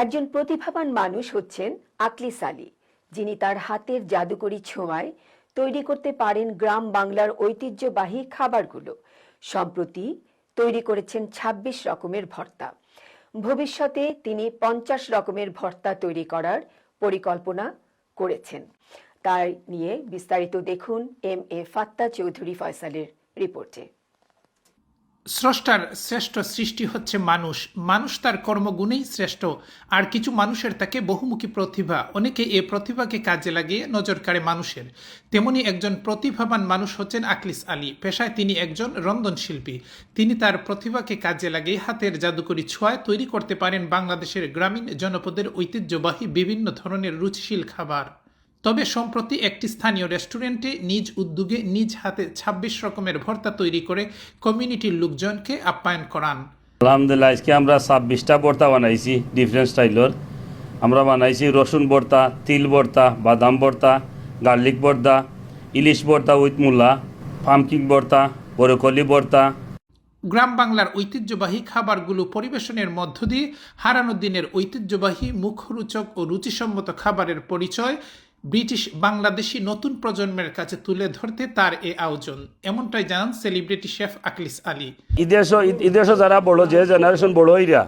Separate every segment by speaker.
Speaker 1: একজন প্রতিভাবান মানুষ হচ্ছেন আকলিস আলী, যিনি তার হাতের জাদুকরি ছোঁয়ায় তৈরি করতে পারেন গ্রাম বাংলার ঐতিহ্যবাহী খাবারগুলো। সম্প্রতি তৈরি করেছেন ২৬ রকমের ভর্তা। ভবিষ্যতে তিনি ৫০ রকমের ভর্তা তৈরি করার পরিকল্পনা করেছেন। তাই নিয়ে বিস্তারিত দেখুন এম.এ. ফাত্তা চৌধুরী ফয়সালের রিপোর্টে।
Speaker 2: স্রষ্টার শ্রেষ্ঠ সৃষ্টি হচ্ছে মানুষ। মানুষ তার কর্মগুণেই শ্রেষ্ঠ। আর কিছু মানুষের থাকে বহুমুখী প্রতিভা, অনেকে এই প্রতিভাকে কাজে লাগিয়ে নজর কাড়ে মানুষের। তেমনি একজন প্রতিভাবান মানুষ হচ্ছেন আকলিস আলী। পেশায় তিনি একজন রন্ধনশিল্পী। তিনি তার প্রতিভাকে কাজে লাগিয়ে হাতের জাদুকরি ছোঁয়ায় তৈরি করতে পারেন বাংলাদেশের গ্রামীণ জনপদের ঐতিহ্যবাহী বিভিন্ন ধরনের রুচিশীল খাবার। তবে সম্প্রতি একটি স্থানীয় রেস্টুরেন্টে নিজ উদ্যোগে নিজ হাতে ২৬ রকমের ভর্তা তৈরি করে কমিউনিটির লোকজনকে আপ্যায়ন করান।
Speaker 3: আলহামদুলিল্লাহ, আজকে আমরা ২৬টা ভর্তা বানাইছি ডিফারেন্ট স্টাইলের। আমরা বানাইছি রসুন ভর্তা, তিল ভর্তা, বাদাম ভর্তা, গার্লিক ভর্তা, ইলিশ ভর্তা উইথ মূলা, পামকিন ভর্তা, বরকলি ভর্তা।
Speaker 2: গ্রাম বাংলার ঐতিহ্যবাহী খাবারগুলো পরিবেশনের মধ্য দিয়ে হারানো দিনের ঐতিহ্যবাহী মুখরোচক ও রুচিসম্মত খাবারের পরিচয় ব্রিটিশ বাংলাদেশি নতুন প্রজন্মের কাছে তুলে ধরতে তার এ আয়োজন, এমনটাই জানান সেলিব্রিটি শেফ আকলিস আলী।
Speaker 3: ইদেশ যারা বড়, যে জেনারেশন বড় হইরা,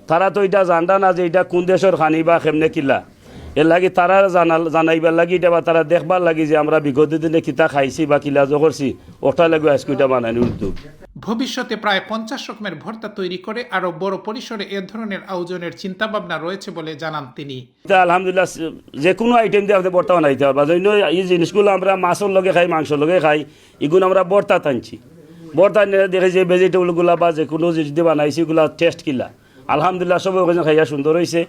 Speaker 3: তারা তো এটা জানটা না যে এটা কোন দেশের খানি বা কেমনে কিলা। এর লাগি তারা জানাইবার লাগি এটা বা তারা দেখবার লাগি যে আমরা বিগত দিনে কিতা খাইছি বা কিলা করছি, ওটা লাগবে আজকে এটা বানানি উদ্যোগ।
Speaker 2: ভবিষ্যতে প্রায় ৫০ রকমের ভর্তা তৈরি করে আরো বড় পরিসরে এ ধরনের আয়োজনের চিন্তাভাবনা রয়েছে বলে জানান তিনি।
Speaker 3: আলহামদুলিল্লাহ, যে কোনো আইটেম দিয়ে আপনি ভর্তা বানাইতে পারবা। এই জিনিসগুলো আমরা মাছের লগে খাই, মাংসের লগে খাই, এগুলো আমরা ভর্তা টানছি। ভর্তা দেখে যে ভেজিটেবলগুলা বা যে কোনো জিনিস দিয়ে বানাইছি এগুলা টেস্ট কিলা। আলহামদুলিল্লাহ, সব ওখানে খাইয়া সুন্দর হয়েছে।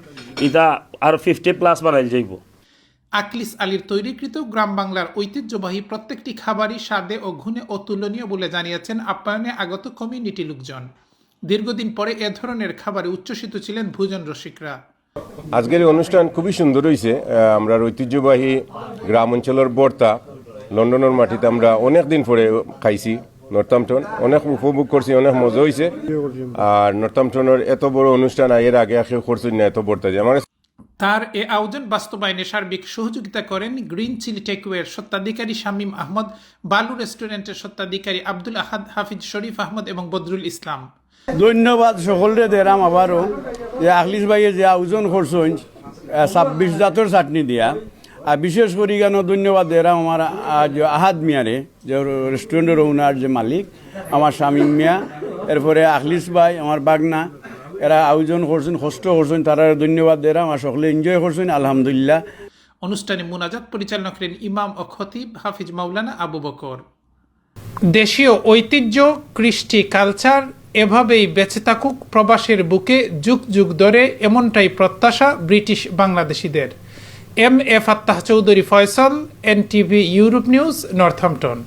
Speaker 3: এটা আর 50+ বানাইল যাইব।
Speaker 2: আকলিস আলীর তৈরিকৃত গ্রাম বাংলার ঐতিহ্যবাহী প্রত্যেকটি খাবারই স্বাদে ও গুণে অতুলনীয় বলে জানিয়েছেন আপ্যায়নে আগত কমিউনিটি লোকজন। দীর্ঘদিন পরে এ ধরনের খাবারে উচ্ছ্বসিত ছিলেন ভোজন রসিকরা।
Speaker 4: আজকের এই অনুষ্ঠান খুবই সুন্দর হয়েছে। আমরা ঐতিহ্যবাহী গ্রাম অঞ্চলের ভর্তা লন্ডনের মাটিতে আমরা অনেক দিন পরে খাইছি। নর্থাম্পটন অনেক উপভোগ করছি, অনেক মজা হয়েছে। আর নর্থাম্পটনের এত বড় অনুষ্ঠান এর আগে করছি না, এত ভর্তা যে আমার।
Speaker 2: তার এ আয়োজন বাস্তবায়নে সার্বিক সহযোগিতা করেন গ্রিন চিলি টেকওয়ের স্বত্বাধিকারী শামীম আহমদ, বালু রেস্টুরেন্টের স্বত্বাধিকারী আব্দুল আহাদ, হাফিজ শরীফ আহমদ এবং বদরুল ইসলাম।
Speaker 5: ধন্যবাদ সকলরে দেরাম আবারও যে আকলিস ভাইয়ে যে আয়োজন করছেন ২৬ জাতের চাটনি দিয়া। আর বিশেষ করে কেন ধন্যবাদ দেরাম আমার আহাদ মিয়ারে, যে রেস্টুরেন্টের ওনার যে মালিক, আমার শামীম মিয়া, এরপরে আকলিস ভাই আমার বাগনা, এরা আয়োজন করছেন, কষ্ট করছেন, তারা ধন্যবাদ দেরাম। আর সকলে এনজয় করছেন আলহামদুলিল্লাহ।
Speaker 2: অনুষ্ঠানে মুনাজাত পরিচালনা করেন ইমাম ও খতিব হাফিজ মাওলানা আবু বকর। দেশীয় ঐতিহ্য, কৃষ্টি, কালচার এভাবেই বেঁচে থাকুক প্রবাসের বুকে যুগ যুগ ধরে, এমনটাই প্রত্যাশা ব্রিটিশ বাংলাদেশিদের। M A. Fattah Chowdhury Faisal, NTV Europe news, Northampton.